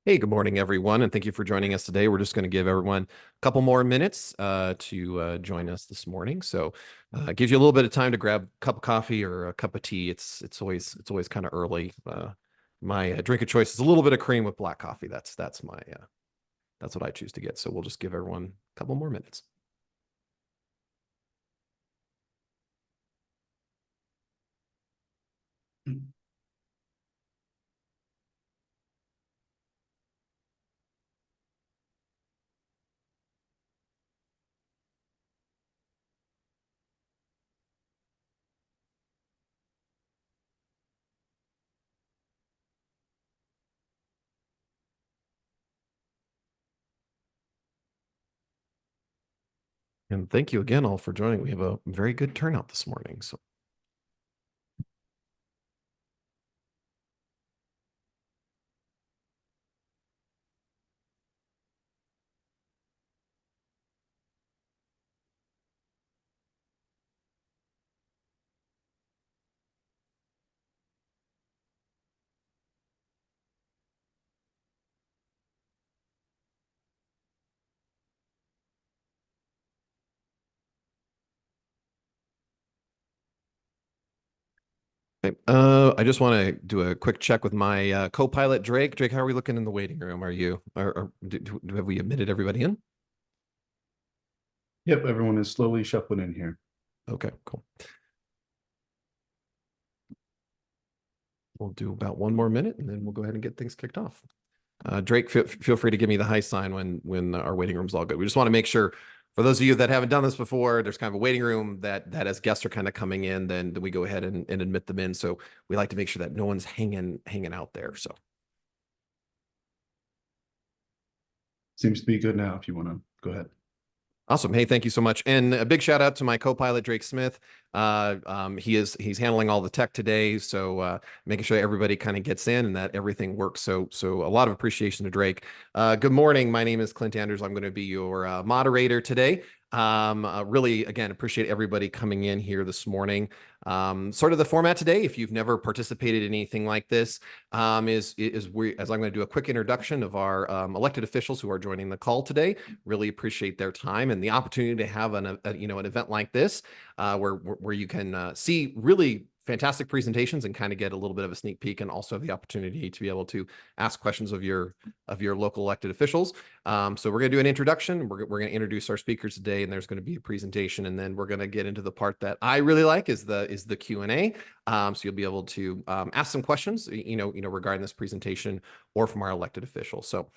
Hey, good morning, everyone, and thank you for joining us today. We're just going to give everyone a couple more minutes to join us this morning. So, it gives you a little bit of time to grab a cup of coffee or a cup of tea. It's always kind of early. My drink of choice is a little bit of cream with black coffee. That's what I choose to get. So we'll just give everyone a couple more minutes. And thank you again all for joining. We have a very good turnout this morning. So okay, I just want to do a quick check with my co-pilot Drake. Drake, how are we looking in the waiting room? Have we admitted everybody in? Yep, everyone is slowly shuffling in here. Okay, cool. We'll do about one more minute and then we'll go ahead and get things kicked off. Drake, feel free to give me the high sign when our waiting room's all good. We just want to make sure, for those of you that haven't done this before, there's kind of a waiting room that as guests are kind of coming in, then we go ahead and admit them in. So we like to make sure that no one's hanging out there. So Seems to be good now if you want to go ahead. awesome. Hey, thank you so much. And a big shout out to my co-pilot, Drake Smith. He's handling all the tech today. So making sure everybody kind of gets in and that everything works. So a lot of appreciation to Drake. Good morning. My name is Clint Anders. I'm going to be your moderator today. Really, again, appreciate everybody coming in here this morning. Sort of the format today, if you've never participated in anything like this, as I'm going to do a quick introduction of our elected officials who are joining the call today. Really appreciate their time and the opportunity to have an event like this, where you can see really fantastic presentations and kind of get a little bit of a sneak peek, and also have the opportunity to be able to ask questions of your local elected officials. So we're going to do an introduction. We're going to introduce our speakers today, and there's going to be a presentation, and then we're going to get into the part that I really like is the Q&A. So you'll be able to ask some questions, regarding this presentation or from our elected officials. So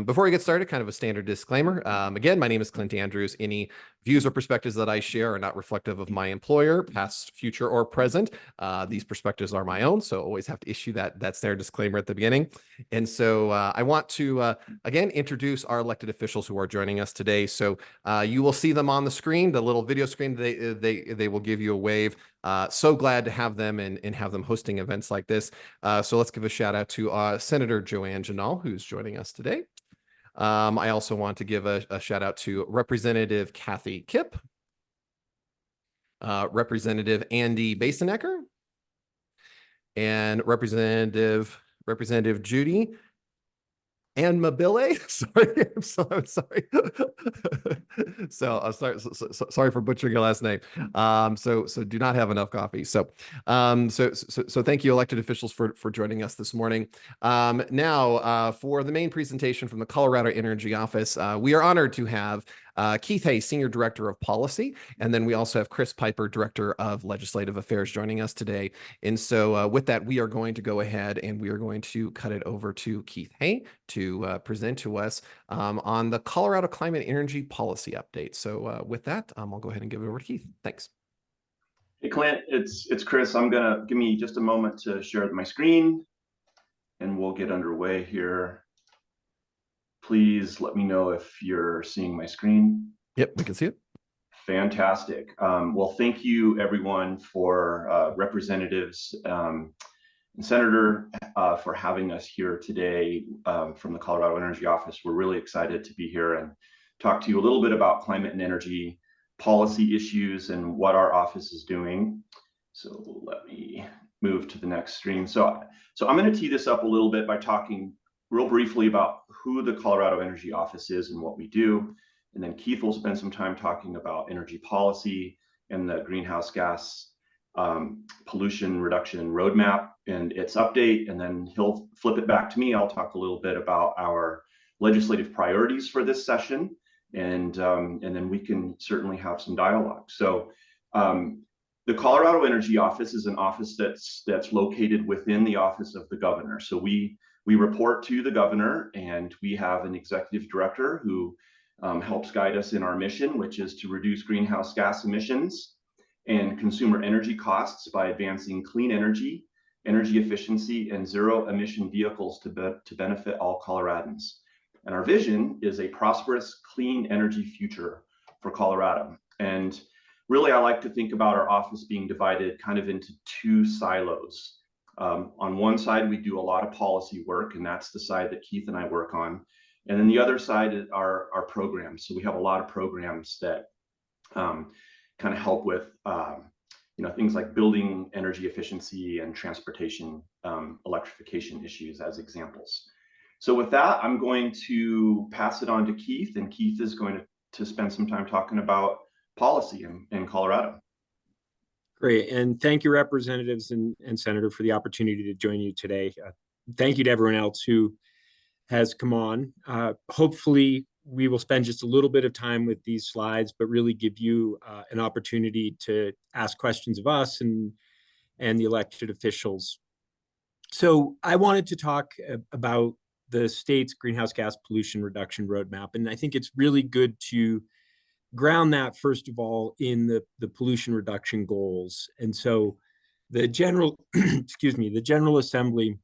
before we get started, kind of a standard disclaimer. Again, my name is Clint Andrews. Any views or perspectives that I share are not reflective of my employer, past, future, or present. These perspectives are my own, so always have to issue that standard disclaimer at the beginning. And so I want to again introduce our elected officials who are joining us today. So you will see them on the screen, the little video screen. They will give you a wave. So glad to have them and have them hosting events like this. So let's give a shout out to Senator Joanne Janal, who's joining us today. I also want to give a shout out to Representative Kathy Kipp, Representative Andy Basenecker, and Representative Judy and Mabile. Sorry, I'm sorry. So I'm sorry. Sorry for butchering your last name. So do not have enough coffee. So thank you, elected officials, for joining us this morning. Now, for the main presentation from the Colorado Energy Office, we are honored to have Keith Hay, Senior Director of Policy, and then we also have Chris Piper, Director of Legislative Affairs, joining us today. And so with that, we are going to go ahead and we are going to cut it over to Keith Hay to present to us on the Colorado Climate Energy Policy Update. So with that, I'll go ahead and give it over to Keith. Thanks. Hey, Clint, it's Chris. I'm gonna give me just a moment to share my screen and we'll get underway here. Please let me know if you're seeing my screen. Yep, we can see it. Fantastic. Well, thank you everyone for representatives and Senator for having us here today from the Colorado Energy Office. We're really excited to be here and talk to you a little bit about climate and energy policy issues and what our office is doing. So let me move to the next screen. So I'm going to tee this up a little bit by talking real briefly about who the Colorado Energy Office is and what we do. And then Keith will spend some time talking about energy policy and the greenhouse gas pollution reduction roadmap and its update. And then he'll flip it back to me. I'll talk a little bit about our legislative priorities for this session. And then we can certainly have some dialogue. So the Colorado Energy Office is an office that's located within the office of the governor. So we report to the governor, and we have an executive director who helps guide us in our mission, which is to reduce greenhouse gas emissions and consumer energy costs by advancing clean energy, energy efficiency, and zero emission vehicles to benefit all Coloradans. And our vision is a prosperous, clean energy future for Colorado. And really, I like to think about our office being divided kind of into two silos. On one side, we do a lot of policy work, and that's the side that Keith and I work on. And then the other side are our programs. So we have a lot of programs that kind of help with things like building energy efficiency and transportation electrification issues as examples. So with that, I'm going to pass it on to Keith, and Keith is going to spend some time talking about policy in Colorado. Great. And thank you, representatives and Senator, for the opportunity to join you today. Thank you to everyone else who has come on. Hopefully, we will spend just a little bit of time with these slides, but really give you an opportunity to ask questions of us and the elected officials. So I wanted to talk about the state's greenhouse gas pollution reduction roadmap. And I think it's really good to ground that, first of all, in the pollution reduction goals. And so the general, the General Assembly,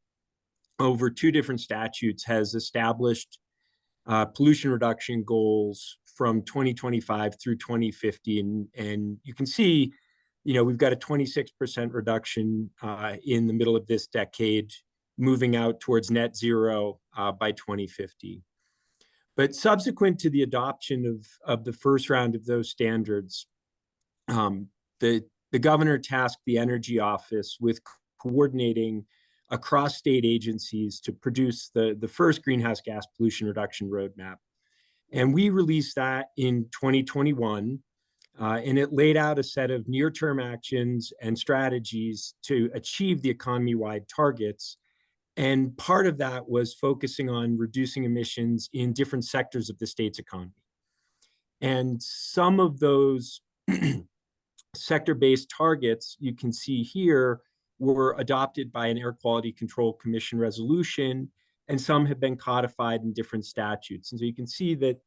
over two different statutes, has established pollution reduction goals from 2025 through 2050. And you can see, we've got a 26% reduction in the middle of this decade, moving out towards net zero by 2050. But subsequent to the adoption of the first round of those standards, the governor tasked the Energy Office with coordinating across state agencies to produce the first greenhouse gas pollution reduction roadmap. And we released that in 2021, and it laid out a set of near-term actions and strategies to achieve the economy-wide targets. And part of that was focusing on reducing emissions in different sectors of the state's economy. And some of those sector-based targets you can see here were adopted by an Air Quality Control Commission resolution, and some have been codified in different statutes. And so you can see that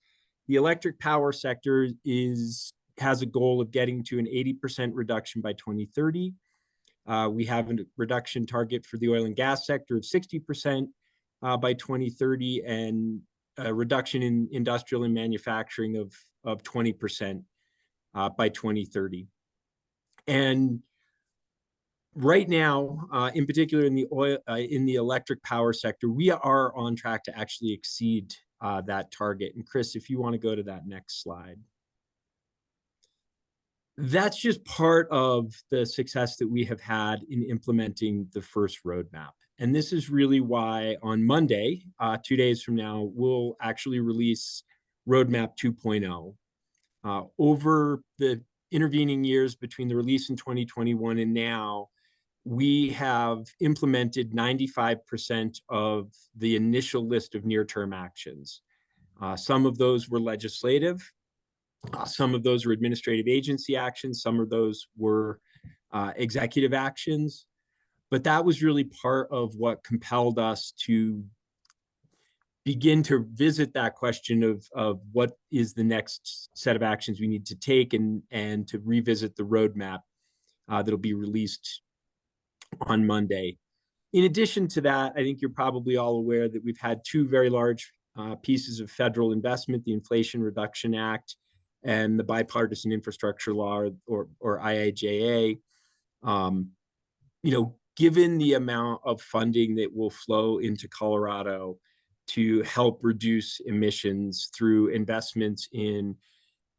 the electric power sector has a goal of getting to an 80% reduction by 2030. We have a reduction target for the oil and gas sector of 60% by 2030, and a reduction in industrial and manufacturing of 20% by 2030. And right now, in particular in the electric power sector, we are on track to actually exceed that target. And Chris, if you want to go to that next slide. That's just part of the success that we have had in implementing the first roadmap. And this is really why on Monday, 2 days from now, we'll actually release Roadmap 2.0. Over the intervening years between the release in 2021 and now, we have implemented 95% of the initial list of near-term actions. Some of those were legislative. Some of those were administrative agency actions. Some of those were executive actions. But that was really part of what compelled us to begin to visit that question of what is the next set of actions we need to take, and to revisit the roadmap that'll be released on Monday. In addition to that, I think you're probably all aware that we've had two very large pieces of federal investment, the Inflation Reduction Act and the Bipartisan Infrastructure Law, or IIJA. Given the amount of funding that will flow into Colorado to help reduce emissions through investments in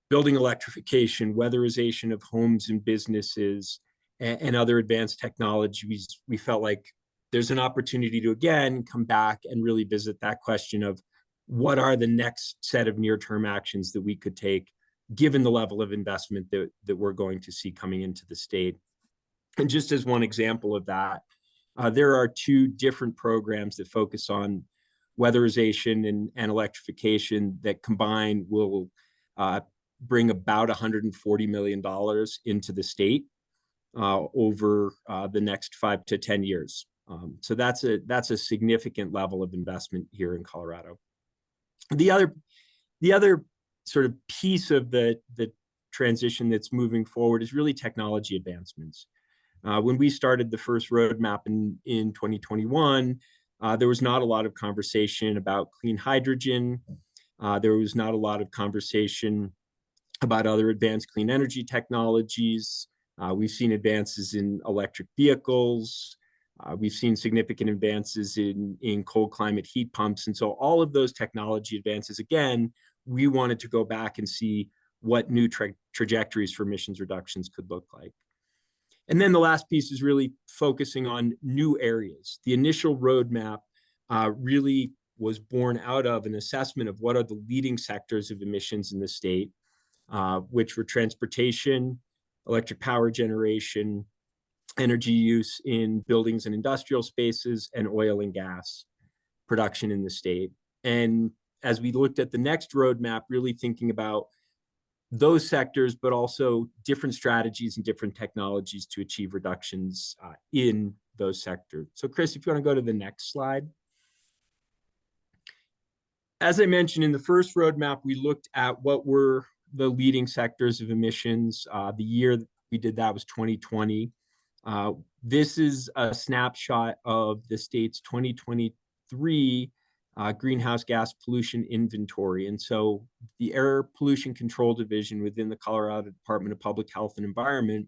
building electrification, weatherization of homes and businesses, and other advanced technologies, we felt like there's an opportunity to, again, come back and really visit that question of what are the next set of near-term actions that we could take, given the level of investment that we're going to see coming into the state. And just as one example of that, there are two different programs that focus on weatherization and electrification that combined will bring about $140 million into the state over the next 5 to 10 years. So that's a significant level of investment here in Colorado. The other sort of piece of the transition that's moving forward is really technology advancements. When we started the first roadmap in 2021, there was not a lot of conversation about clean hydrogen. There was not a lot of conversation about other advanced clean energy technologies. We've seen advances in electric vehicles. We've seen significant advances in cold climate heat pumps. And so all of those technology advances, again, we wanted to go back and see what new trajectories for emissions reductions could look like. And then the last piece is really focusing on new areas. The initial roadmap really was born out of an assessment of what are the leading sectors of emissions in the state, which were transportation, electric power generation, energy use in buildings and industrial spaces, and oil and gas production in the state. And as we looked at the next roadmap, really thinking about those sectors, but also different strategies and different technologies to achieve reductions in those sectors. So Chris, if you want to go to the next slide. As I mentioned, in the first roadmap, we looked at what were the leading sectors of emissions. The year we did that was 2020. This is a snapshot of the state's 2023 greenhouse gas pollution inventory. And so the Air Pollution Control Division within the Colorado Department of Public Health and Environment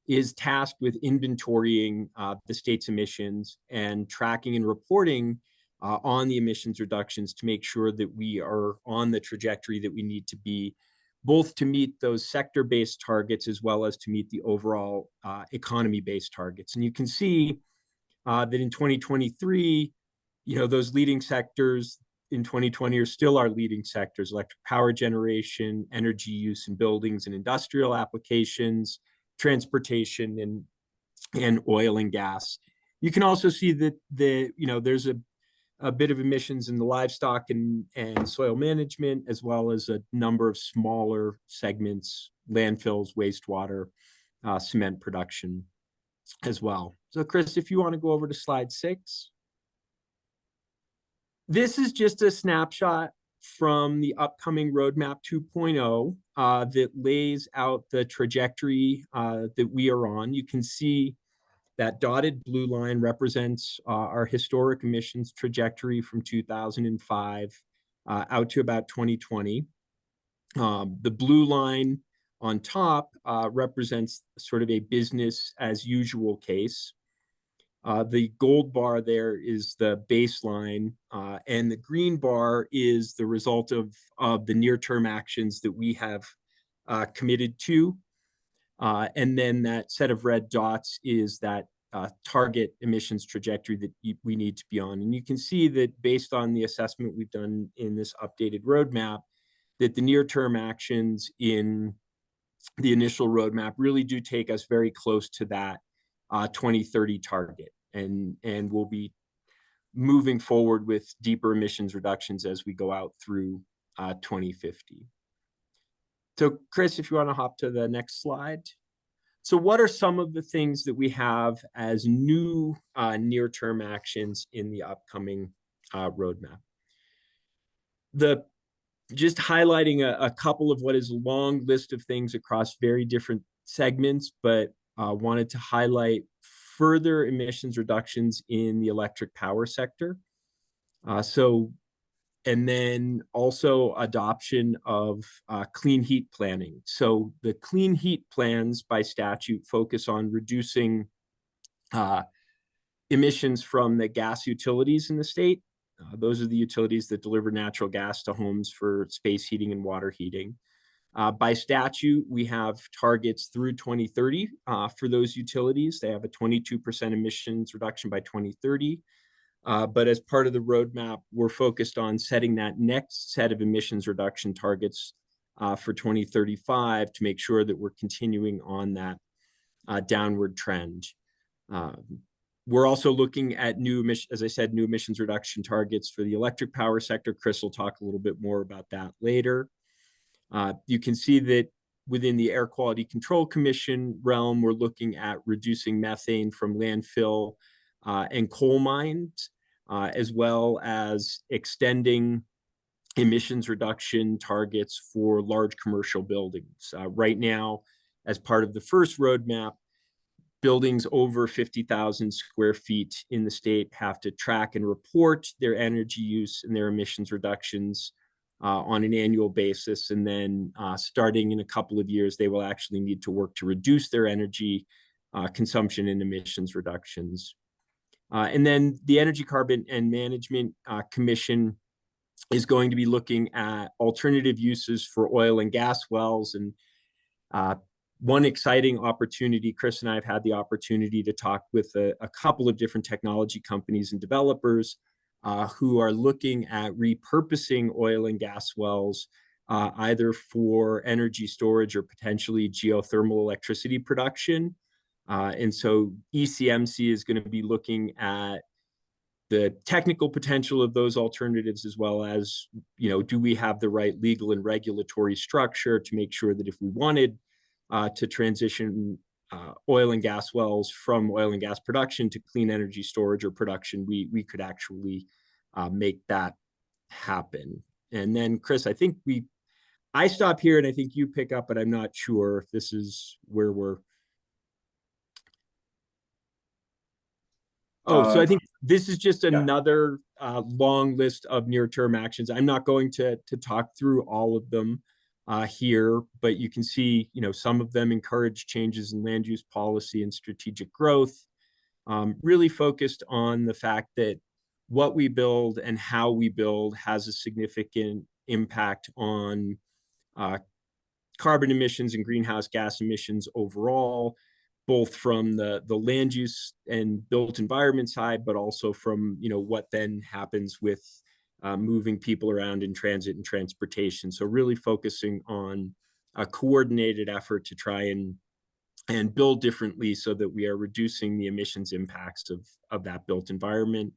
is tasked with inventorying the state's emissions and tracking and reporting on the emissions reductions to make sure that we are on the trajectory that we need to be, both to meet those sector-based targets as well as to meet the overall economy-based targets. And you can see that in 2023, those leading sectors in 2020 are still our leading sectors: electric power generation, energy use in buildings and industrial applications, transportation, and oil and gas. You can also see that there's a bit of emissions in the livestock and soil management, as well as a number of smaller segments, landfills, wastewater, cement production as well. So Chris, if you want to go over to slide 6. This is just a snapshot from the upcoming Roadmap 2.0 that lays out the trajectory that we are on. You can see that dotted blue line represents our historic emissions trajectory from 2005 out to about 2020. The blue line on top represents sort of a business as usual case. The gold bar there is the baseline, and the green bar is the result of the near-term actions that we have committed to. And then that set of red dots is that target emissions trajectory that we need to be on. And you can see that based on the assessment we've done in this updated roadmap, that the near-term actions in the initial roadmap really do take us very close to that 2030 target. And we'll be moving forward with deeper emissions reductions as we go out through 2050. So Chris, if you want to hop to the next slide. So what are some of the things that we have as new near-term actions in the upcoming roadmap? Just highlighting a couple of what is a long list of things across very different segments, but wanted to highlight further emissions reductions in the electric power sector. And then also adoption of clean heat planning. So the clean heat plans by statute focus on reducing emissions from the gas utilities in the state. Those are the utilities that deliver natural gas to homes for space heating and water heating. By statute, we have targets through 2030 for those utilities. They have a 22% emissions reduction by 2030. But as part of the roadmap, we're focused on setting that next set of emissions reduction targets for 2035 to make sure that we're continuing on that downward trend. We're also looking at new emission, as I said, new emissions reduction targets for the electric power sector. Chris will talk a little bit more about that later. You can see that within the Air Quality Control Commission realm, we're looking at reducing methane from landfill and coal mines, as well as extending emissions reduction targets for large commercial buildings. Right now, as part of the first roadmap, buildings over 50,000 square feet in the state have to track and report their energy use and their emissions reductions on an annual basis. And then starting in a couple of years, they will actually need to work to reduce their energy consumption and emissions reductions. And then the Energy Carbon and Management Commission is going to be looking at alternative uses for oil and gas wells. And one exciting opportunity, Chris and I have had the opportunity to talk with a couple of different technology companies and developers who are looking at repurposing oil and gas wells, either for energy storage or potentially geothermal electricity production. And so ECMC is going to be looking at the technical potential of those alternatives, as well as, do we have the right legal and regulatory structure to make sure that if we wanted to transition oil and gas wells from oil and gas production to clean energy storage or production, we could actually make that happen. And then, Chris, I think I stop here and I think you pick up, but I'm not sure if this is where we're. So I think this is just another long list of near-term actions. I'm not going to talk through all of them here, but you can see, some of them encourage changes in land use policy and strategic growth, really focused on the fact that what we build and how we build has a significant impact on carbon emissions and greenhouse gas emissions overall, both from the land use and built environment side, but also from, what then happens with moving people around in transit and transportation. So really focusing on a coordinated effort to try and build differently so that we are reducing the emissions impacts of that built environment.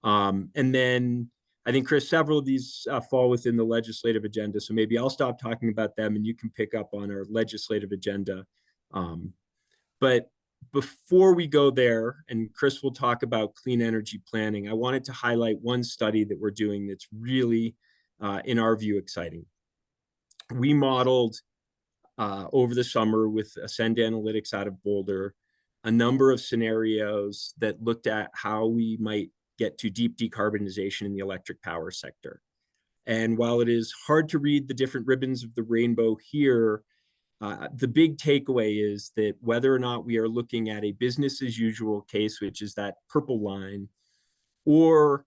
And then I think, Chris, several of these fall within the legislative agenda. So maybe I'll stop talking about them and you can pick up on our legislative agenda. But before we go there, and Chris will talk about clean energy planning, I wanted to highlight one study that we're doing that's really, in our view, exciting. We modeled over the summer with Ascend Analytics out of Boulder a number of scenarios that looked at how we might get to deep decarbonization in the electric power sector. And while it is hard to read the different ribbons of the rainbow here, the big takeaway is that whether or not we are looking at a business as usual case, which is that purple line, or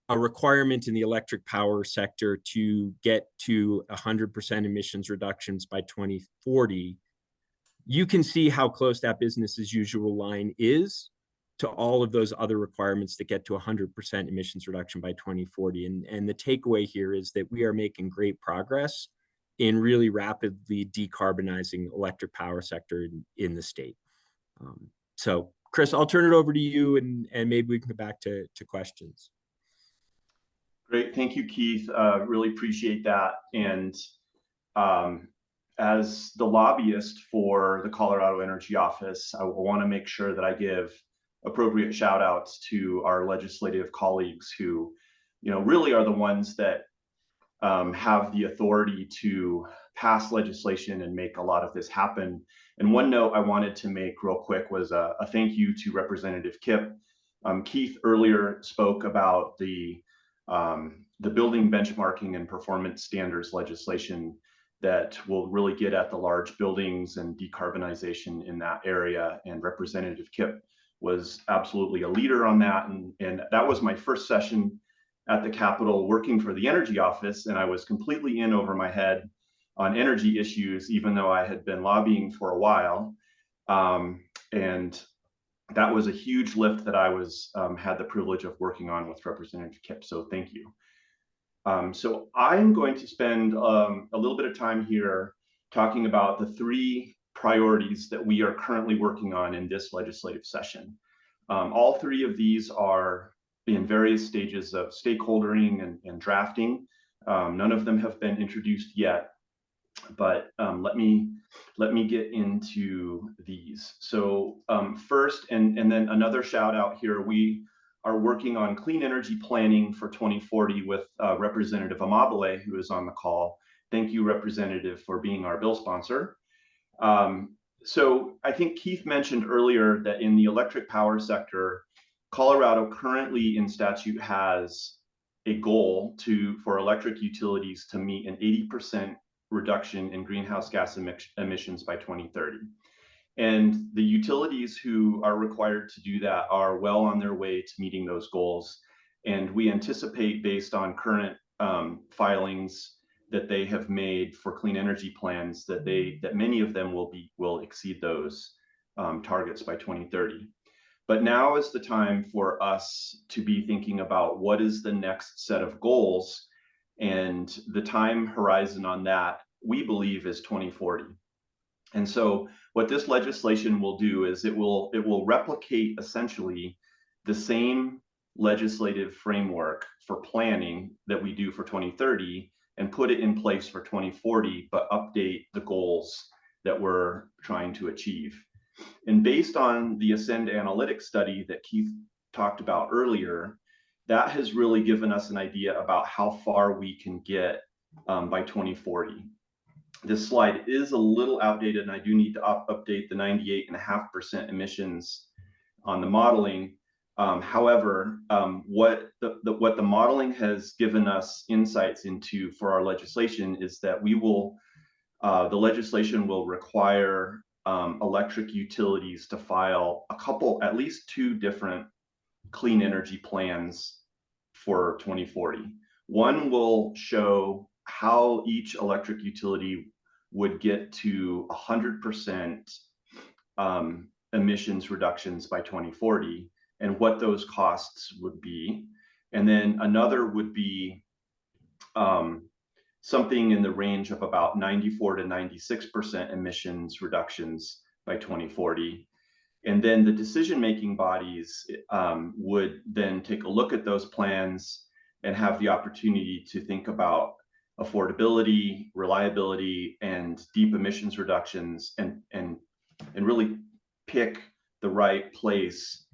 a requirement in the electric power sector to get to 100% emissions reductions by 2040, you can see how close that business as usual line is to all of those other requirements that get to 100% emissions reduction by 2040. And the takeaway here is that we are making great progress in really rapidly decarbonizing electric power sector in the state. So Chris, I'll turn it over to you and maybe we can go back to questions. Great, thank you, Keith. Really appreciate that. And as the lobbyist for the Colorado Energy Office, I want to make sure that I give appropriate shout outs to our legislative colleagues who, really are the ones that have the authority to pass legislation and make a lot of this happen. And one note I wanted to make real quick was a thank you to Representative Kipp. Keith earlier spoke about the building benchmarking and performance standards legislation that will really get at the large buildings and decarbonization in that area. And Representative Kipp was absolutely a leader on that. And that was my first session at the Capitol working for the Energy Office, and I was completely in over my head on energy issues, even though I had been lobbying for a while. And that was a huge lift that I was had the privilege of working on with Representative Kipp. So thank you. So I'm going to spend a little bit of time here talking about the 3 priorities that we are currently working on in this legislative session. All 3 of these are in various stages of stakeholdering and drafting. None of them have been introduced yet, but let me get into these. So first, and then another shout out here, we are working on clean energy planning for 2040 with Representative Amabile, who is on the call. Thank you, Representative, for being our bill sponsor. So I think Keith mentioned earlier that in the electric power sector, Colorado currently in statute has a goal for electric utilities to meet an 80% reduction in greenhouse gas emissions by 2030. And the utilities who are required to do that are well on their way to meeting those goals. And we anticipate, based on current filings that they have made for clean energy plans, that many of them will exceed those targets by 2030. But now is the time for us to be thinking about what is the next set of goals, and the time horizon on that, we believe, is 2040. And so what this legislation will do is it will replicate essentially the same legislative framework for planning that we do for 2030 and put it in place for 2040, but update the goals that we're trying to achieve. And based on the Ascend Analytics study that Keith talked about earlier, that has really given us an idea about how far we can get by 2040. This slide is a little outdated, and I do need to update the 98.5% emissions on the modeling. However, what the modeling has given us insights into for our legislation is that the legislation will require electric utilities to file at least 2 different clean energy plans for 2040. One will show how each electric utility would get to 100% emissions reductions by 2040 and what those costs would be. And then another would be something in the range of about 94 to 96% emissions reductions by 2040. And then the decision-making bodies would then take a look at those plans and have the opportunity to think about affordability, reliability, and deep emissions reductions, and really pick the right place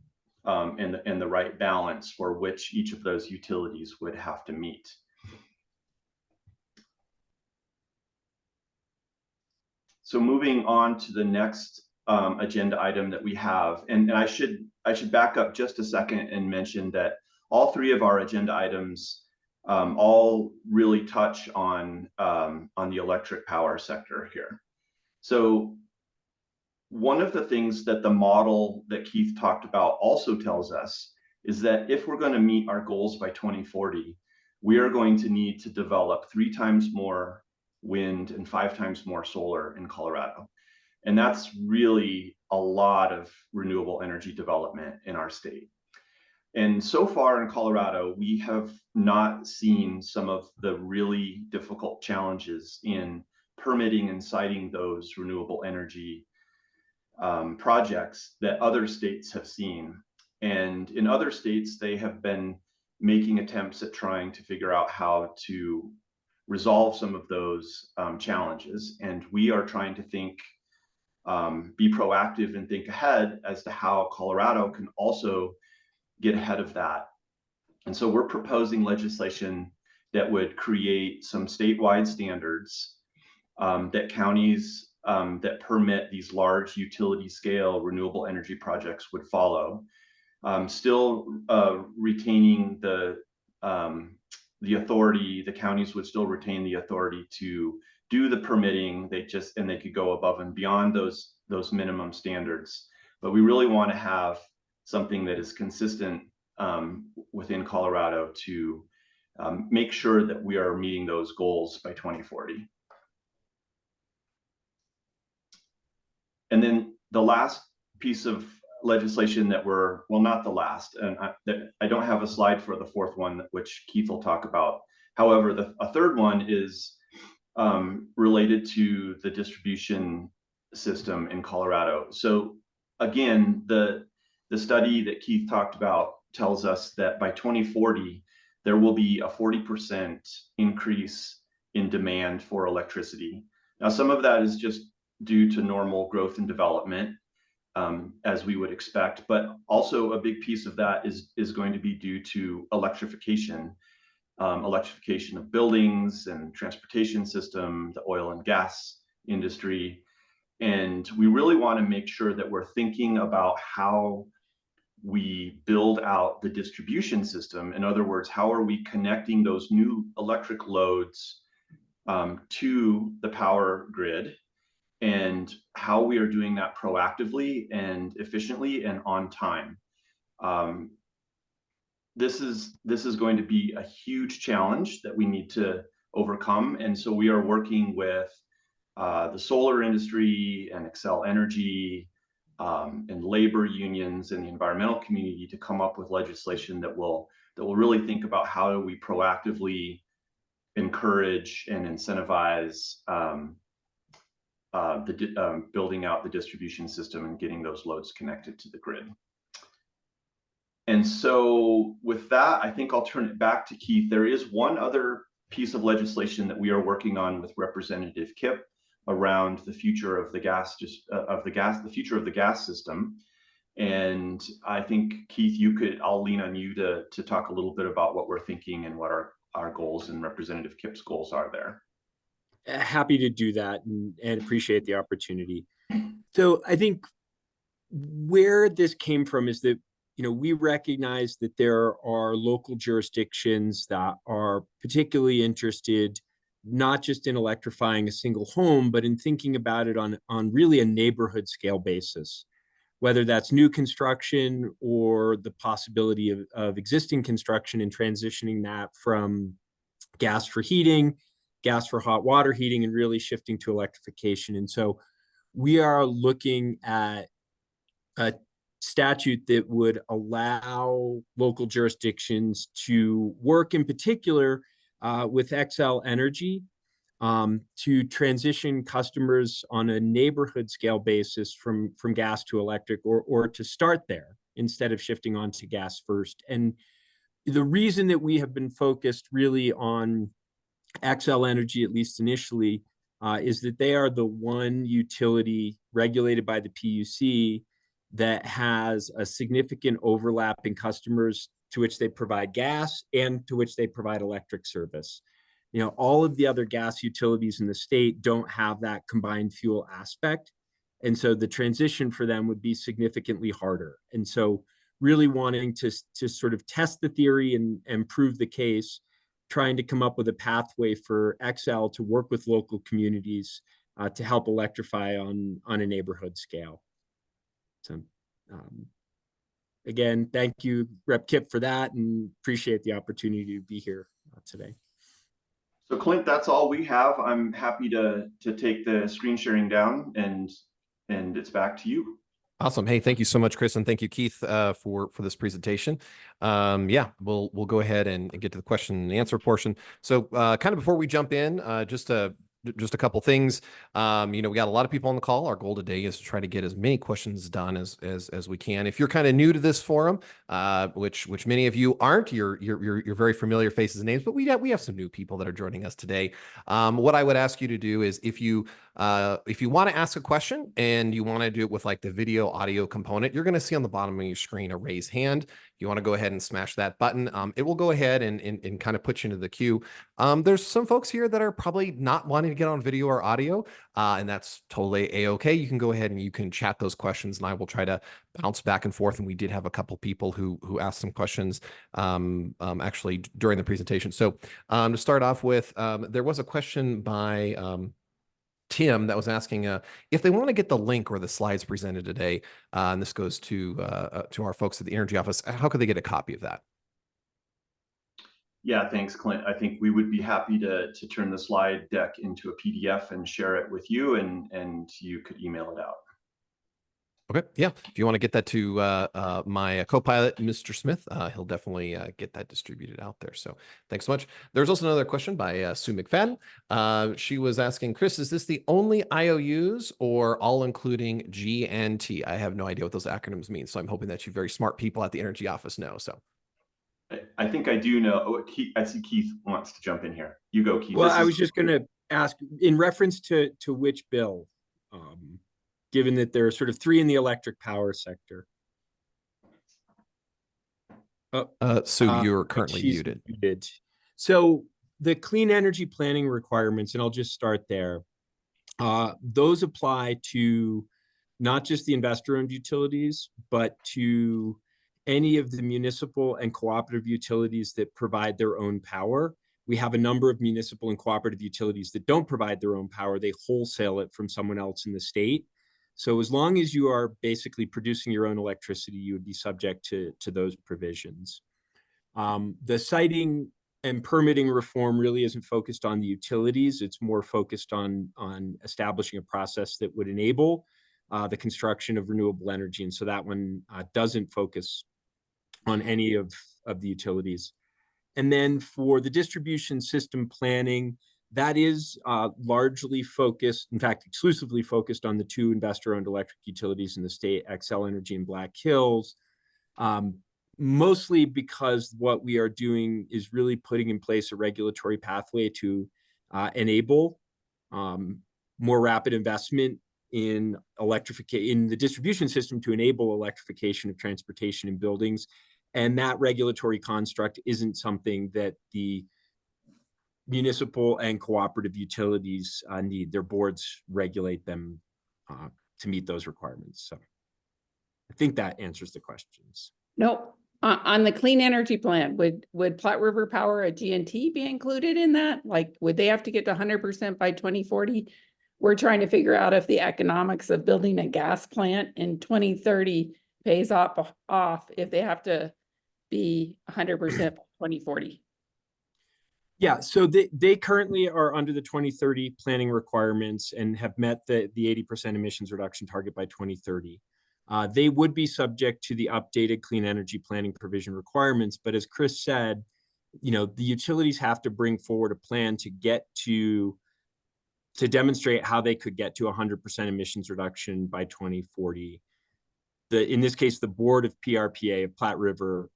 and the right balance for which each of those utilities would have to meet. So moving on to the next agenda item that we have, and I should back up just a second and mention that all 3 of our agenda items all really touch on the electric power sector here. So one of the things that the model that Keith talked about also tells us is that if we're going to meet our goals by 2040, we are going to need to develop 3 times more wind and 5 times more solar in Colorado. And that's really a lot of renewable energy development in our state. And so far in Colorado, we have not seen some of the really difficult challenges in permitting and siting those renewable energy projects that other states have seen. And in other states, they have been making attempts at trying to figure out how to resolve some of those challenges. And we are trying to be proactive and think ahead as to how Colorado can also get ahead of that. And so we're proposing legislation that would create some statewide standards that counties that permit these large utility scale renewable energy projects would follow, still retaining the authority. The counties would still retain the authority to do the permitting. They could go above and beyond those minimum standards. But we really want to have something that is consistent within Colorado to make sure that we are meeting those goals by 2040. And then the last piece of legislation that well, not the last, and I don't have a slide for the fourth one, which Keith will talk about. However, a third one is related to the distribution system in Colorado. So again, the study that Keith talked about tells us that by 2040, there will be a 40% increase in demand for electricity. Now, some of that is just due to normal growth and development, as we would expect, but also a big piece of that is going to be due to electrification. Electrification of buildings and transportation system, the oil and gas industry. And we really want to make sure that we're thinking about how we build out the distribution system. In other words, how are we connecting those new electric loads to the power grid, and how we are doing that proactively and efficiently and on time. This is going to be a huge challenge that we need to overcome. And so we are working with the solar industry and Xcel Energy and labor unions and the environmental community to come up with legislation that will really think about how do we proactively encourage and incentivize building out the distribution system and getting those loads connected to the grid. And so with that, I think I'll turn it back to Keith. There is one other piece of legislation that we are working on with Representative Kipp around the future of the future of the gas system. And I think, Keith, I'll lean on you to talk a little bit about what we're thinking and what our goals and Representative Kipp's goals are there. Happy to do that and appreciate the opportunity. So I think where this came from is that, we recognize that there are local jurisdictions that are particularly interested, not just in electrifying a single home, but in thinking about it on really a neighborhood scale basis, whether that's new construction or the possibility of existing construction and transitioning that from gas for heating, gas for hot water heating, and really shifting to electrification. And so we are looking at a statute that would allow local jurisdictions to work in particular with Xcel Energy to transition customers on a neighborhood scale basis from gas to electric, or to start there instead of shifting on to gas first. And the reason that we have been focused really on Xcel Energy, at least initially, is that they are the one utility regulated by the PUC that has a significant overlap in customers to which they provide gas and to which they provide electric service. All of the other gas utilities in the state don't have that combined fuel aspect. And so the transition for them would be significantly harder. And so really wanting to sort of test the theory and prove the case, trying to come up with a pathway for Xcel to work with local communities to help electrify on a neighborhood scale. So again, thank you, Rep. Kipp, for that, and appreciate the opportunity to be here today. So Clint, that's all we have. I'm happy to take the screen sharing down, and it's back to you. Awesome. Hey, thank you so much, Chris, and thank you, Keith, for this presentation. Yeah, we'll go ahead and get to the question and answer portion. So kind of before we jump in, just a couple things. We got a lot of people on the call. Our goal today is to try to get as many questions done as we can. If you're kind of new to this forum, which many of you aren't, you're very familiar faces and names, but we have some new people that are joining us today. What I would ask you to do is if you want to ask a question and you want to do it with like the video audio component, you're going to see on the bottom of your screen a raise hand. You want to go ahead and smash that button. It will go ahead and kind of put you into the queue. There's some folks here that are probably not wanting to get on video or audio, and that's totally a-okay. You can go ahead and you can chat those questions, and I will try to bounce back and forth. And we did have a couple people who asked some questions actually during the presentation. So to start off with, there was a question by Tim that was asking if they want to get the link or the slides presented today, and this goes to our folks at the Energy Office, how could they get a copy of that? Yeah, thanks, Clint. I think we would be happy to turn the slide deck into a PDF and share it with you, and you could email it out. Okay, yeah. If you want to get that to my co-pilot, Mr. Smith, he'll definitely get that distributed out there. So thanks so much. There's also another question by Sue McFadden. She was asking, Chris, is this the only IOUs or all including G and T? I have no idea what those acronyms mean, so I'm hoping that you very smart people at the Energy Office know. So I think I do know. Oh, Keith, I see Keith wants to jump in here. You go, Keith. Well, I was just going to ask in reference to which bill, given that there are sort of three in the electric power sector. Sue, you're currently She's muted. So the clean energy planning requirements, and I'll just start there. Those apply to not just the investor-owned utilities, but to any of the municipal and cooperative utilities that provide their own power. We have a number of municipal and cooperative utilities that don't provide their own power. They wholesale it from someone else in the state. So as long as you are basically producing your own electricity, you would be subject to those provisions. The siting and permitting reform really isn't focused on the utilities. It's more focused on establishing a process that would enable the construction of renewable energy. And so that one doesn't focus on any of the utilities. And then for the distribution system planning, that is largely focused, in fact, exclusively focused on the two investor-owned electric utilities in the state, Xcel Energy and Black Hills. Mostly because what we are doing is really putting in place a regulatory pathway to enable more rapid investment in in the distribution system to enable electrification of transportation and buildings. And that regulatory construct isn't something that the municipal and cooperative utilities need. Their boards regulate them to meet those requirements. So I think that answers the questions. No, on the clean energy plan, would Platte River Power, a G&T, be included in that? Like, would they have to get to 100% by 2040? We're trying to figure out if the economics of building a gas plant in 2030 pays off if they have to be 100% by 2040. Yeah, so they currently are under the 2030 planning requirements and have met the 80% emissions reduction target by 2030. They would be subject to the updated clean energy planning provision requirements. But as Chris said, the utilities have to bring forward a plan to demonstrate how they could get to 100% emissions reduction by 2040. In this case, the board of PRPA of Platte River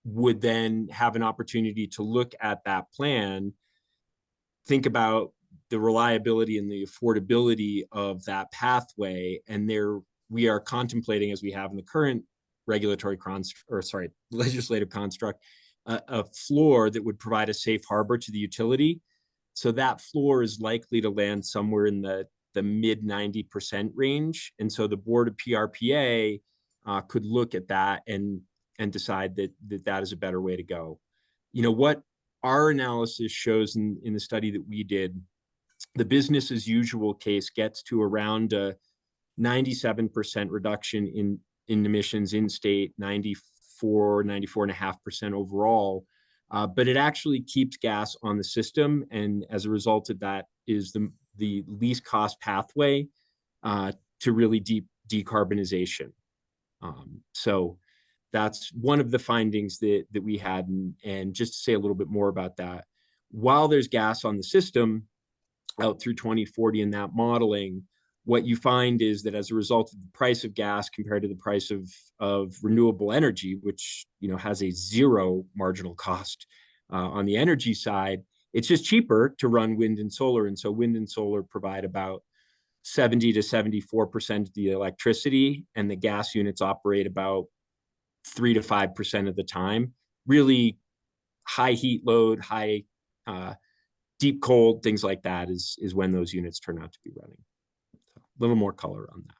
would then have an opportunity to look at that plan, think about the reliability and the affordability of that pathway, and we are contemplating, as we have in the current legislative construct, a floor that would provide a safe harbor to the utility. So that floor is likely to land somewhere in the mid 90% range. And so the board of PRPA could look at that and decide that is a better way to go. What our analysis shows in the study that we did, the business as usual case gets to around a 97% reduction in emissions in state, 94.5% overall. But it actually keeps gas on the system. And as a result of that is the least cost pathway to really deep decarbonization. So that's one of the findings that we had. And just to say a little bit more about that, while there's gas on the system out through 2040 in that modeling, what you find is that as a result of the price of gas compared to the price of renewable energy, which has a zero marginal cost on the energy side, it's just cheaper to run wind and solar. And so wind and solar provide about 70 to 74% of the electricity, and the gas units operate about 3 to 5% of the time. Really high heat load, high deep cold, things like that is when those units turn out to be running. So a little more color on that.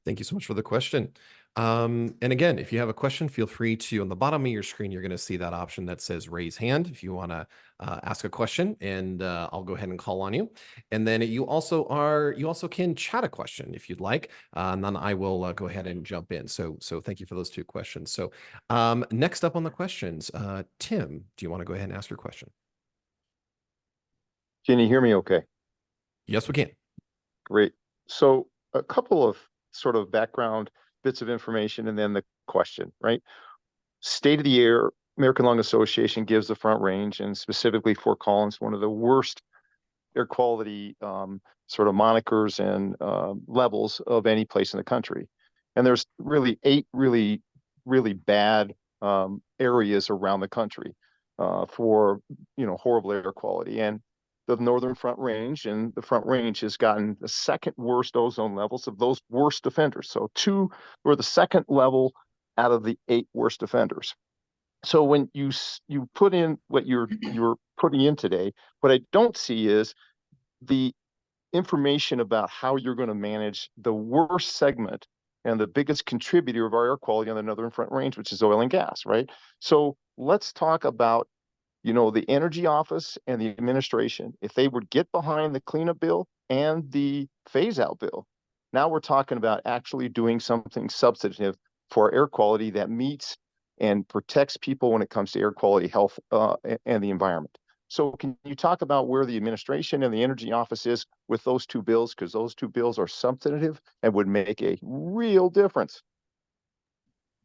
Thank you so much for the question. And again, if you have a question, feel free to, on the bottom of your screen, you're going to see that option that says raise hand if you want to ask a question, and I'll go ahead and call on you. And then you also can chat a question if you'd like, and then I will go ahead and jump in. So thank you for those two questions. So next up on the questions, Tim, do you want to go ahead and ask your question? Can you hear me okay? Yes, we can. Great. So a couple of sort of background bits of information and then the question, right? State of the Air, American Lung Association gives the Front Range, and specifically Fort Collins, one of the worst air quality sort of monikers and levels of any place in the country. And there's really 8 really bad areas around the country for, horrible air quality. And the Northern Front Range and the Front Range has gotten the second worst ozone levels of those worst offenders. So 2 were the second level out of the 8 worst offenders. So when you put in what you're putting in today, what I don't see is the information about how you're going to manage the worst segment and the biggest contributor of our air quality on the Northern Front Range, which is oil and gas, right? So let's talk about, the Energy Office and the administration. If they would get behind the cleanup bill and the phase out bill, now we're talking about actually doing something substantive for air quality that meets and protects people when it comes to air quality, health, and the environment. So can you talk about where the administration and the Energy Office is with those 2 bills? Because those 2 bills are substantive and would make a real difference.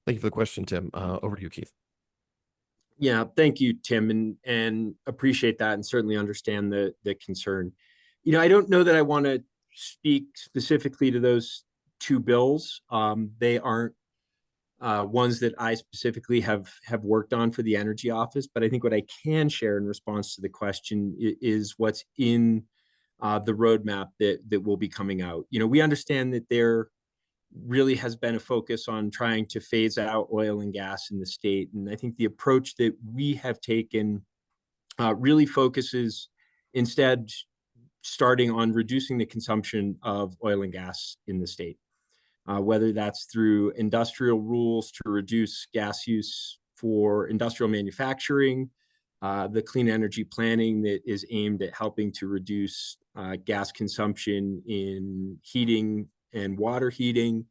Thank you for the question, Tim. Over to you, Keith. Yeah, thank you, Tim, and appreciate that, and certainly understand the concern. I don't know that I want to speak specifically to those 2 bills. They aren't ones that I specifically have worked on for the Energy Office, but I think what I can share in response to the question is what's in the roadmap that will be coming out. We understand that there really has been a focus on trying to phase out oil and gas in the state, and I think the approach that we have taken really focuses instead starting on reducing the consumption of oil and gas in the state. Whether that's through industrial rules to reduce gas use for industrial manufacturing, the clean energy planning that is aimed at helping to reduce gas consumption in heating and water heating.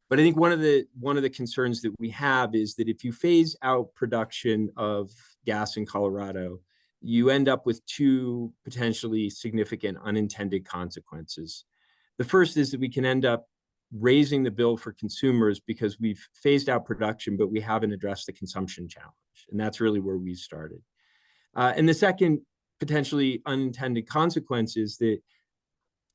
But I think one of the concerns that we have is that if you phase out production of gas in Colorado, you end up with 2 potentially significant unintended consequences. The first is that we can end up raising the bill for consumers because we've phased out production, but we haven't addressed the consumption challenge. And that's really where we started. And the second potentially unintended consequence is that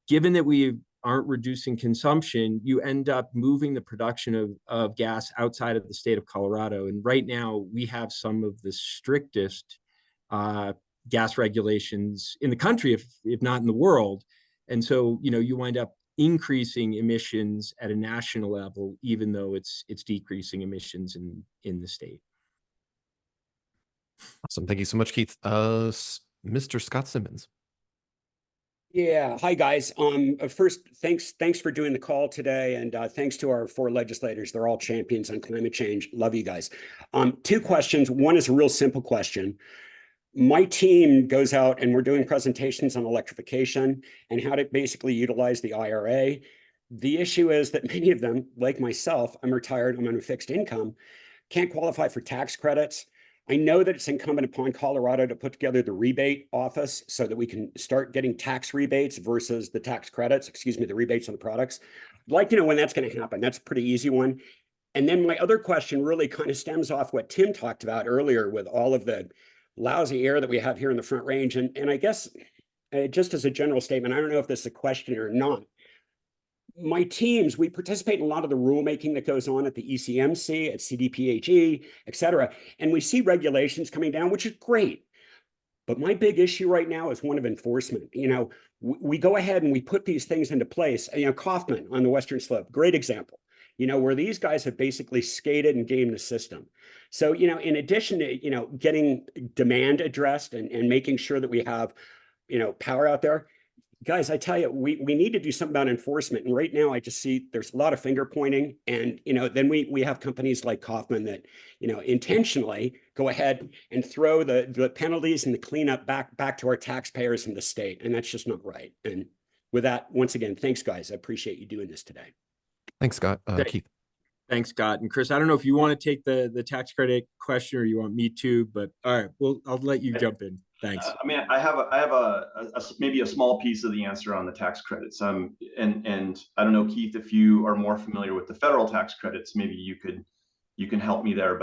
given that we aren't reducing consumption, you end up moving the production of gas outside of the state of Colorado. And right now we have some of the strictest gas regulations in the country, if not in the world. And so, you wind up increasing emissions at a national level, even though it's decreasing emissions in the state. Awesome. Thank you so much, Keith. Mr. Scott Simmons. Yeah. Hi, guys. First, thanks for doing the call today. And thanks to our 4 legislators. They're all champions on climate change. Love you guys. 2 questions. One is a real simple question. My team goes out and we're doing presentations on electrification and how to basically utilize the IRA. The issue is that many of them, like myself, I'm retired, I'm on a fixed income, can't qualify for tax credits. I know that it's incumbent upon Colorado to put together the rebate office so that we can start getting tax rebates versus the tax credits, the rebates on the products. I'd like to know when that's going to happen. That's a pretty easy one. And then my other question really kind of stems off what Tim talked about earlier with all of the lousy air that we have here in the Front Range. And I guess just as a general statement, I don't know if this is a question or not. My teams, we participate in a lot of the rulemaking that goes on at the ECMC, at CDPHE, et cetera. And we see regulations coming down, which is great. But my big issue right now is one of enforcement. We go ahead and we put these things into place. Kaufman on the Western Slope, great example, where these guys have basically skated and gamed the system. So, in addition to, getting demand addressed and making sure that we have, power out there, guys, I tell you, we need to do something about enforcement. And right now I just see there's a lot of finger pointing. And, then we have companies like Kaufman that, intentionally go ahead and throw the penalties and the cleanup back to our taxpayers in the state. And that's just not right. And with that, once again, thanks, guys. I appreciate you doing this today. Thanks, Scott. Keith. Thanks, Scott. And Chris, I don't know if you want to take the tax credit question or you want me to, but all right, I'll let you jump in. Thanks. I mean, I have maybe a small piece of the answer on the tax credits. And I don't know, Keith, if you are more familiar with the federal tax credits, maybe you can help me there.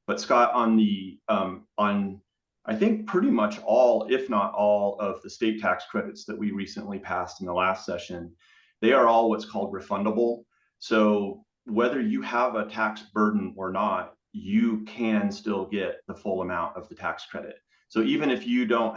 But Scott, on I think pretty much all, if not all, of the state tax credits that we recently passed in the last session, they are all what's called refundable. So whether you have a tax burden or not, you can still get the full amount of the tax credit. So even if you don't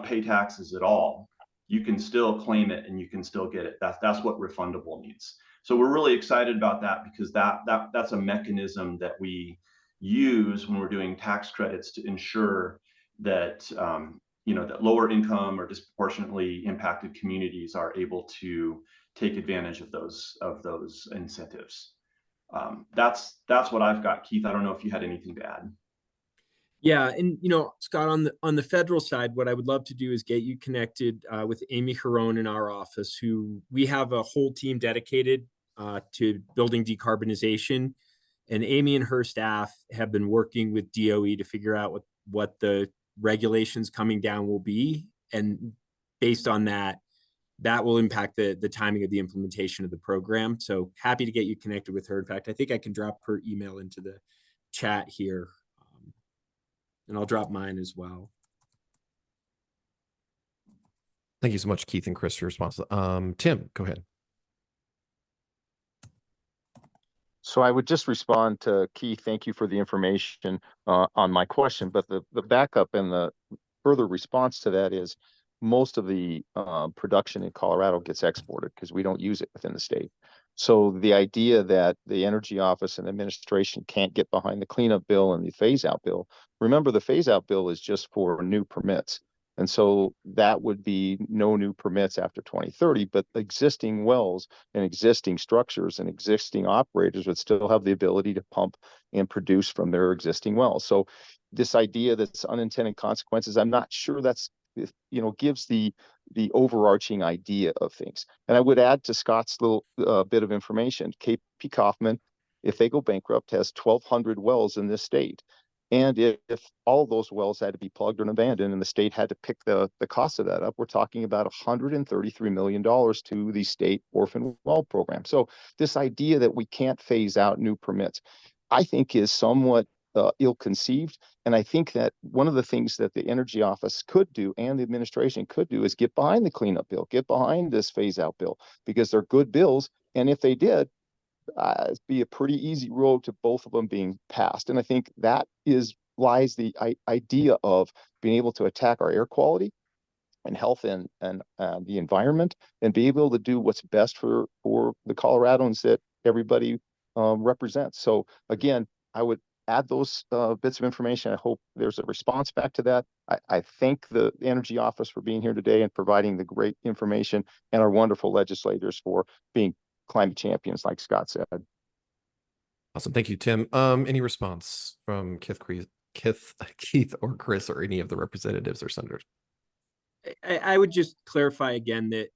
pay taxes at all, you can still claim it and you can still get it. That's what refundable means. So we're really excited about that, because that's a mechanism that we use when we're doing tax credits to ensure that that lower income or disproportionately impacted communities are able to take advantage of those incentives. That's what I've got, Keith. I don't know if you had anything to add. Yeah, and Scott, on the federal side, what I would love to do is get you connected with Amy Harone in our office, who we have a whole team dedicated to building decarbonization. And Amy and her staff have been working with DOE to figure out what the regulations coming down will be. And based on that will impact the timing of the implementation of the program. So happy to get you connected with her. In fact, I think I can drop her email into the chat here. And I'll drop mine as well. Thank you so much, Keith and Chris, for your response. Tim, go ahead. So I would just respond to Keith. Thank you for the information on my question, but the backup and the further response to that is most of the production in Colorado gets exported because we don't use it within the state. So the idea that the Energy Office and administration can't get behind the cleanup bill and the phase out bill, remember the phase out bill is just for new permits. And so that would be no new permits after 2030, but existing wells and existing structures and existing operators would still have the ability to pump and produce from their existing wells. So this idea that's unintended consequences, I'm not sure that's, gives the overarching idea of things. And I would add to Scott's little bit of information, KP Kaufman, if they go bankrupt, has 1,200 wells in this state. And if all those wells had to be plugged or abandoned and the state had to pick the cost of that up, we're talking about $133 million to the state orphan well program. So this idea that we can't phase out new permits, I think is somewhat ill-conceived. And I think that one of the things that the Energy Office could do and the administration could do is get behind the cleanup bill, get behind this phase-out bill, because they're good bills. And if they did, it'd be a pretty easy road to both of them being passed. And I think that lies the idea of being able to attack our air quality and health and the environment, and be able to do what's best for the Coloradans that everybody represents. So again, I would add those bits of information. I hope there's a response back to that. I thank the Energy Office for being here today and providing the great information, and our wonderful legislators for being climate champions, like Scott said. Awesome. Thank you, Tim. Any response from Keith or Chris or any of the representatives or senators? I would just clarify again that,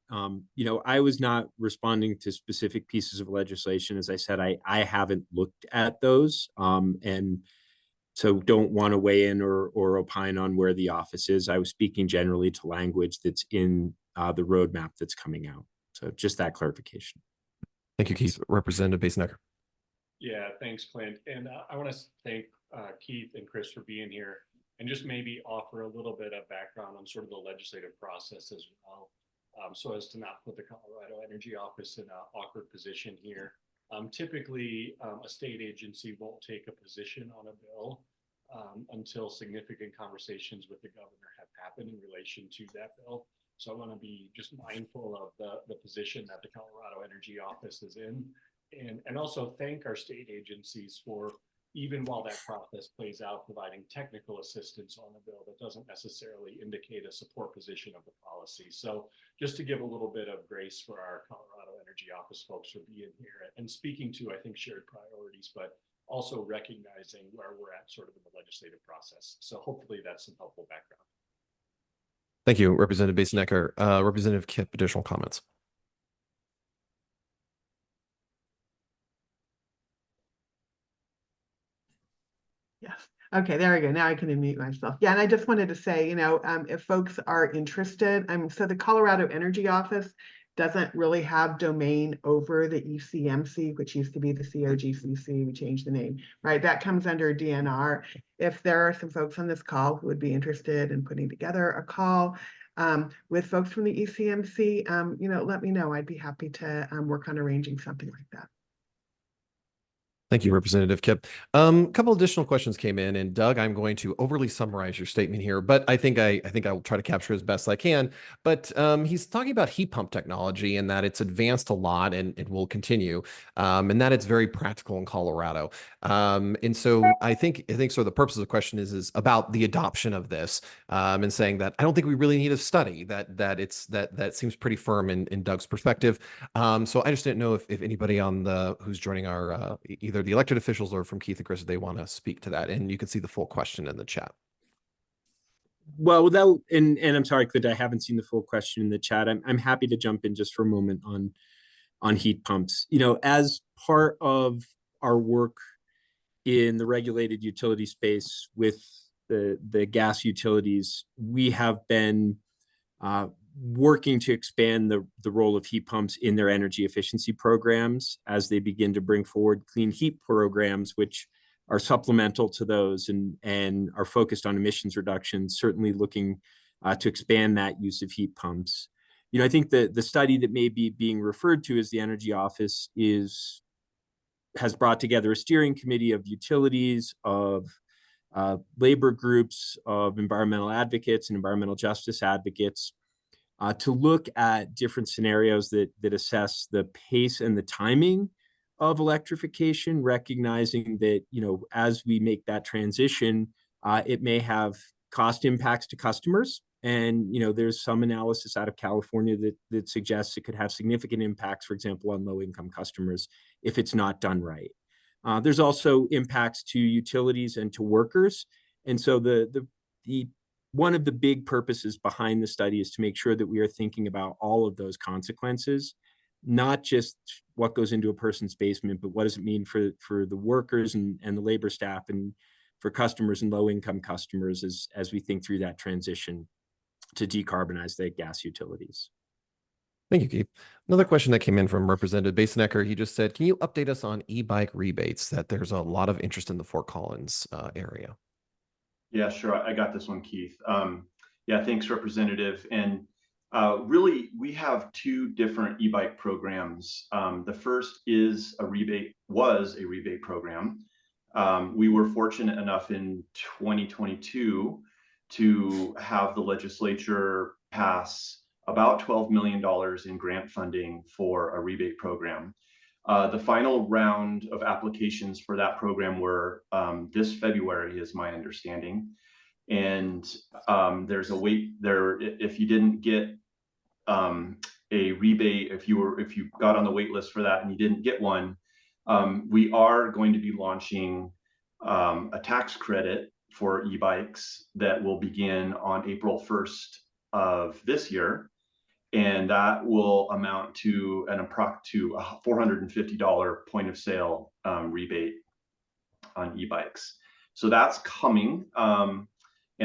I was not responding to specific pieces of legislation. As I said, I haven't looked at those, and so don't want to weigh in or opine on where the office is. I was speaking generally to language that's in the roadmap that's coming out. So just that clarification. Thank you, Keith. Representative Basenecker. Yeah, thanks, Clint. And I want to thank Keith and Chris for being here, and just maybe offer a little bit of background on sort of the legislative process as well, so as to not put the Colorado Energy Office in an awkward position here. Typically, a state agency won't take a position on a bill until significant conversations with the governor have happened in relation to that bill. So I want to be just mindful of the position that the Colorado Energy Office is in, and also thank our state agencies for, even while that process plays out, providing technical assistance on a bill that doesn't necessarily indicate a support position of the policy. So just to give a little bit of grace for our Colorado Energy Office folks for being here and speaking to, I think, shared priorities, but also recognizing where we're at sort of in the legislative process. So hopefully that's some helpful background. Thank you, Representative Basenecker. Representative Kipp, additional comments. Yes. Okay, there we go. Now I can unmute myself. Yeah, and I just wanted to say, if folks are interested, so the Colorado Energy Office doesn't really have domain over the ECMC, which used to be the COGCC. We changed the name, right? That comes under DNR. If there are some folks on this call who would be interested in putting together a call with folks from the ECMC, let me know. I'd be happy to work on arranging something like that. Thank you, Representative Kip. A couple additional questions came in, and Doug, I'm going to overly summarize your statement here, but I think I will try to capture as best I can. But he's talking about heat pump technology and that it's advanced a lot and it will continue, and that it's very practical in Colorado. And so I think so. The purpose of the question is about the adoption of this, and saying that I don't think we really need a study. That seems pretty firm in Doug's perspective. So I just didn't know if anybody on who's joining our either the elected officials or from Keith and Chris, if they want to speak to that. And you can see the full question in the chat. Well, and I'm sorry, Clint, I haven't seen the full question in the chat. I'm happy to jump in just for a moment on heat pumps. As part of our work in the regulated utility space with the gas utilities, we have been working to expand the role of heat pumps in their energy efficiency programs as they begin to bring forward clean heat programs, which are supplemental to those and are focused on emissions reductions, certainly looking to expand that use of heat pumps. I think the study that may be being referred to as the Energy Office has brought together a steering committee of utilities, of labor groups, of environmental advocates and environmental justice advocates, to look at different scenarios that assess the pace and the timing of electrification, recognizing that, as we make that transition, it may have cost impacts to customers. And, there's some analysis out of California that suggests it could have significant impacts, for example, on low-income customers if it's not done right. There's also impacts to utilities and to workers. And so the one of the big purposes behind the study is to make sure that we are thinking about all of those consequences, not just what goes into a person's basement, but what does it mean for the workers and the labor staff and for customers and low-income customers as we think through that transition to decarbonize the gas utilities. Thank you, Keith. Another question that came in from Representative Basenecker. He just said, can you update us on e-bike rebates, that there's a lot of interest in the Fort Collins area? Yeah, sure. I got this one, Keith. Yeah, thanks, Representative. And really, we have two different e-bike programs. The first was a rebate program. We were fortunate enough in 2022 to have the legislature pass about $12 million in grant funding for a rebate program. The final round of applications for that program were this February, is my understanding. And there's a wait there. If you didn't get a rebate, if you got on the wait list for that and you didn't get one, we are going to be launching a tax credit for e-bikes that will begin on April 1st of this year. And that will amount to a $450 point of sale rebate on e-bikes. So that's coming. And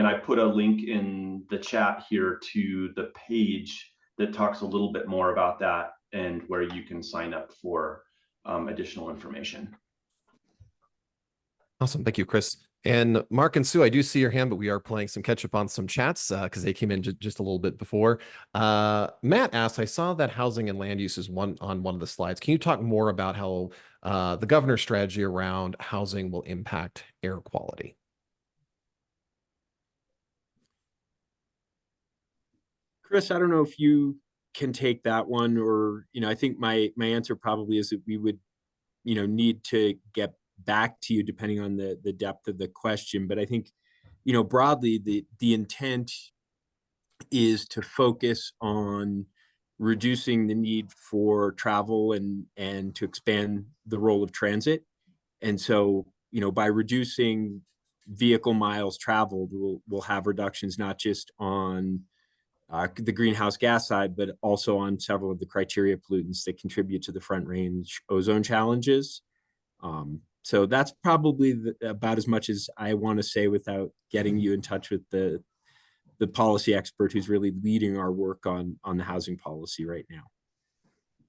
I put a link in the chat here to the page that talks a little bit more about that and where you can sign up for additional information. Awesome. Thank you, Chris. And Mark and Sue, I do see your hand, but we are playing some catch up on some chats because they came in just a little bit before. Matt asked, I saw that housing and land use is on one of the slides. Can you talk more about how the governor's strategy around housing will impact air quality? Chris, I don't know if you can take that one, or, I think my answer probably is that we would, need to get back to you depending on the depth of the question. But I think, broadly, the intent is to focus on reducing the need for travel and to expand the role of transit. And so, by reducing vehicle miles traveled, we'll have reductions not just on the greenhouse gas side, but also on several of the criteria pollutants that contribute to the Front Range ozone challenges. So that's probably about as much as I want to say without getting you in touch with the policy expert who's really leading our work on the housing policy right now.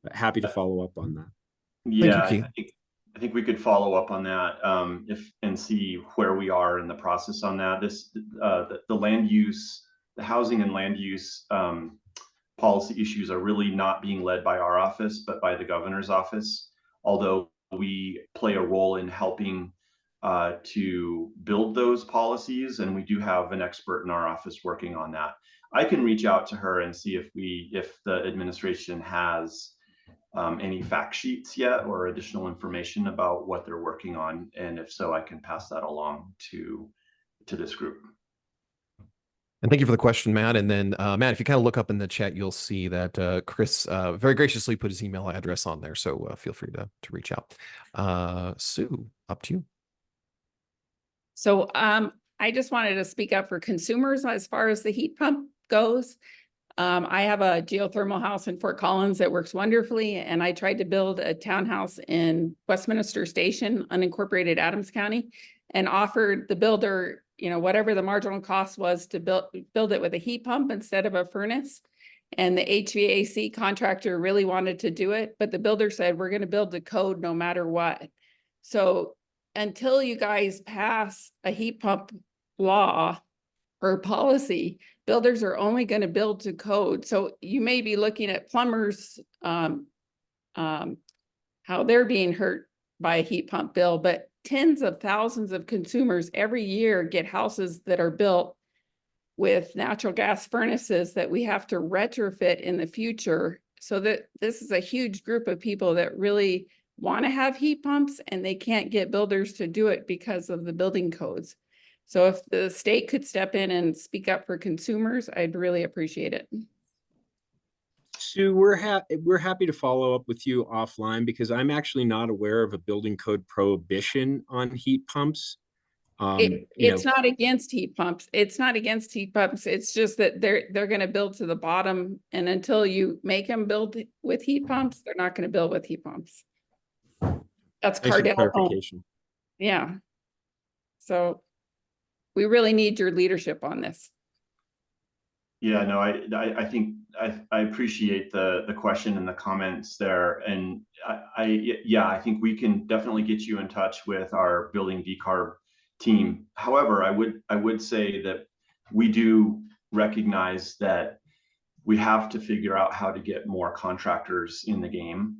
But happy to follow up on that. Yeah, Keith. I think we could follow up on that if and see where we are in the process on that. This the land use, the housing and land use policy issues are really not being led by our office, but by the governor's office. Although we play a role in helping to build those policies, and we do have an expert in our office working on that. I can reach out to her and see if the administration has any fact sheets yet or additional information about what they're working on, and if so, I can pass that along to this group. And thank you for the question, Matt. And then, Matt, if you kind of look up in the chat, you'll see that Chris very graciously put his email address on there. So feel free to reach out. Sue, up to you. So I just wanted to speak up for consumers as far as the heat pump goes. I have a geothermal house in Fort Collins that works wonderfully, and I tried to build a townhouse in Westminster Station, unincorporated Adams County, and offered the builder, you know, whatever the marginal cost was to build it with a heat pump instead of a furnace. And the HVAC contractor really wanted to do it, but the builder said, we're going to build the code no matter what. So until you guys pass a heat pump law or policy, builders are only going to build to code. So you may be looking at plumbers, how they're being hurt by a heat pump bill, but tens of thousands of consumers every year get houses that are built with natural gas furnaces that we have to retrofit in the future. So that this is a huge group of people that really want to have heat pumps, and they can't get builders to do it because of the building codes. So if the state could step in and speak up for consumers, I'd really appreciate it. Sue, we're happy to follow up with you offline because I'm actually not aware of a building code prohibition on heat pumps. It's not against heat pumps. It's not against heat pumps. It's just that they're going to build to the bottom, and until you make them build with heat pumps, they're not going to build with heat pumps. That's Thanks for the Cardell. clarification. Yeah. So we really need your leadership on this. Yeah, no, I think I appreciate the question and the comments there, and I think we can definitely get you in touch with our building decarb team. However, I would say that we do recognize that we have to figure out how to get more contractors in the game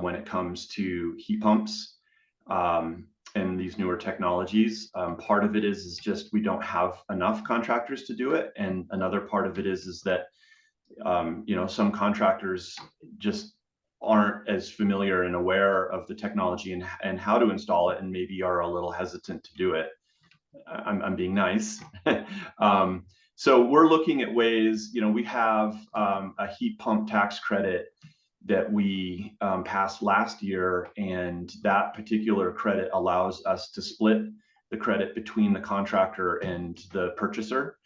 when it comes to heat pumps and these newer technologies. Part of it is just we don't have enough contractors to do it, and another part of it is that you know, some contractors just aren't as familiar and aware of the technology and how to install it, and maybe are a little hesitant to do it. I'm being nice. So we're looking at ways, you know, we have a heat pump tax credit that we passed last year, and that particular credit allows us to split the credit between the contractor and the purchaser.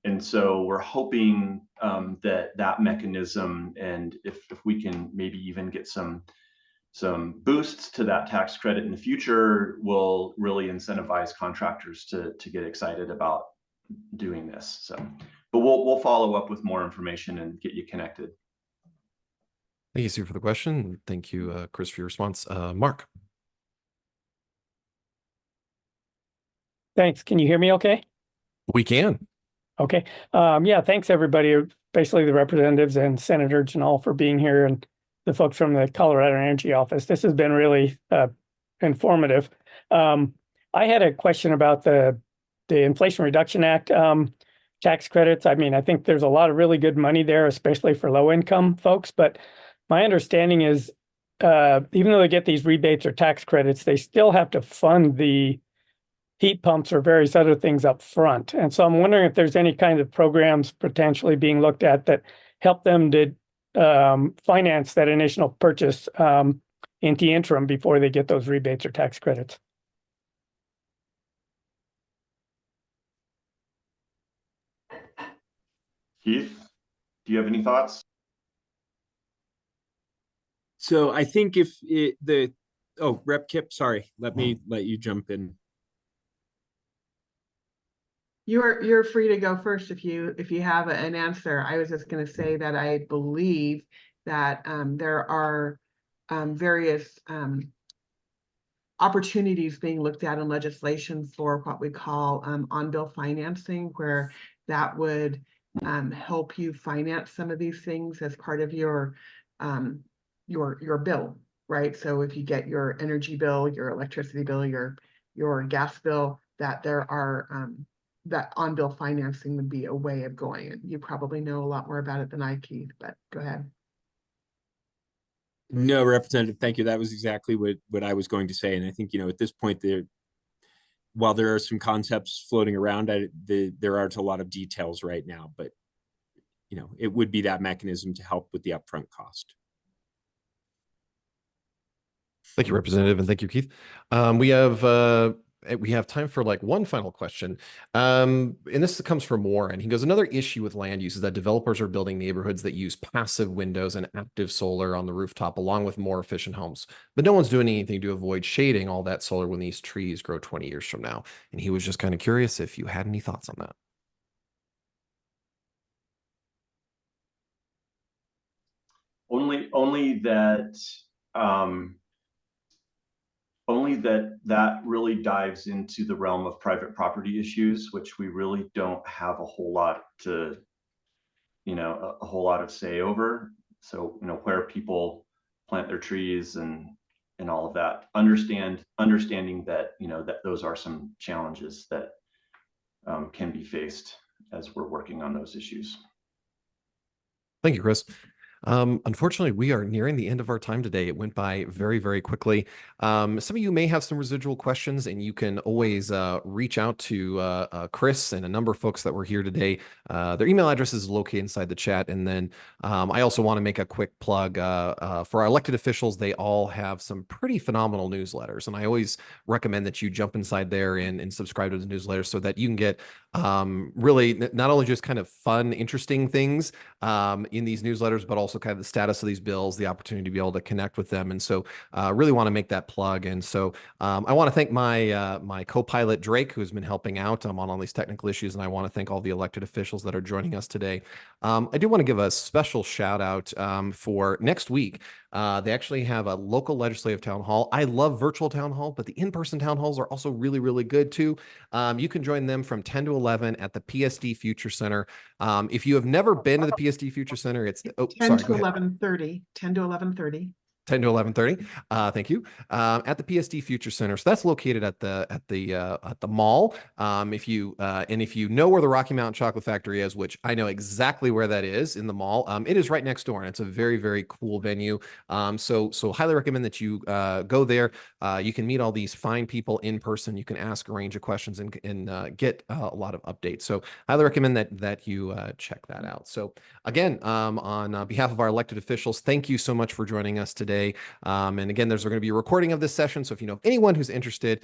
And so we're hoping that mechanism, and if we can maybe even get some boosts to that tax credit in the future, will really incentivize contractors to get excited about doing this. So, but we'll follow up with more information and get you connected. Thank you, Sue, for the question. Thank you, Chris, for your response. Mark. Thanks. Can you hear me okay? We can. Okay. Yeah, thanks everybody, basically the representatives and senators and all for being here, and the folks from the Colorado Energy Office. This has been really informative. I had a question about the Inflation Reduction Act tax credits. I mean, I think there's a lot of really good money there, especially for low income folks. But my understanding is even though they get these rebates or tax credits, they still have to fund the heat pumps or various other things up front. And so I'm wondering if there's any kind of programs potentially being looked at that help them to finance that initial purchase in the interim before they get those rebates or tax credits. Keith, do you have any thoughts? So I think if Oh, Rep Kip, sorry, let you jump in. You're free to go first if you have an answer. I was just going to say that I believe that there are various opportunities being looked at in legislation for what we call on-bill financing, where that would help you finance some of these things as part of your bill, right? So if you get your energy bill, your electricity bill, your gas bill, that there are that on-bill financing would be a way of going. And you probably know a lot more about it than I, Keith, but go ahead. No, Representative, thank you. That was exactly what I was going to say. And I think, at this point, while there are some concepts floating around, there aren't a lot of details right now, but, it would be that mechanism to help with the upfront cost. Thank you, Representative, and thank you, Keith. We have time for like one final question. And this comes from Warren. He goes, another issue with land use is that developers are building neighborhoods that use passive windows and active solar on the rooftop, along with more efficient homes. But no one's doing anything to avoid shading all that solar when these trees grow 20 years from now. And he was just kind of curious if you had any thoughts on that. Only that really dives into the realm of private property issues, which we really don't have a whole lot to, a whole lot of say over. So, where people plant their trees and all of that, understanding that, that those are some challenges that can be faced as we're working on those issues. Thank you, Chris. Unfortunately, we are nearing the end of our time today. It went by very, very quickly. Some of you may have some residual questions, and you can always reach out to Chris and a number of folks that were here today. Their email address is located inside the chat. And then I also want to make a quick plug for our elected officials. They all have some pretty phenomenal newsletters, and I always recommend that you jump inside there and subscribe to the newsletter so that you can get really not only just kind of fun, interesting things in these newsletters, but also kind of the status of these bills, the opportunity to be able to connect with them. And so really want to make that plug. And so I want to thank my co-pilot Drake, who has been helping out on all these technical issues. And I want to thank all the elected officials that are joining us today. I do want to give a special shout out for next week. They actually have a local legislative town hall. I love virtual town hall, but the in-person town halls are also really, really good too. You can join them from 10 to 11 at the PSD Future Center. If you have never been to the PSD Future Center, it's 10 to 11:30. 10 to 11:30. 10 to 11:30. Thank you. At the PSD Future Center. So that's located at the mall. If you know where the Rocky Mountain Chocolate Factory is, which I know exactly where that is in the mall, it is right next door, and it's a very, very cool venue. So highly recommend that you go there. You can meet all these fine people in person. You can ask a range of questions and get a lot of updates. So highly recommend that you check that out. So again, on behalf of our elected officials, thank you so much for joining us today. And again, there's going to be a recording of this session. So if you know anyone who's interested,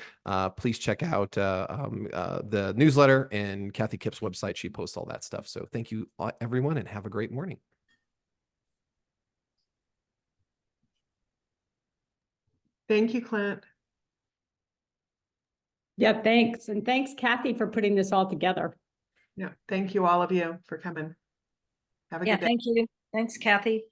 please check out the newsletter and Kathy Kipp's website. She posts all that stuff. So thank you, everyone, and have a great morning. Thank you, Clint. Yeah, thanks. And thanks, Kathy, for putting this all together. Yeah, thank you, all of you, for coming. Have a good day. Thank you. Thanks, Kathy.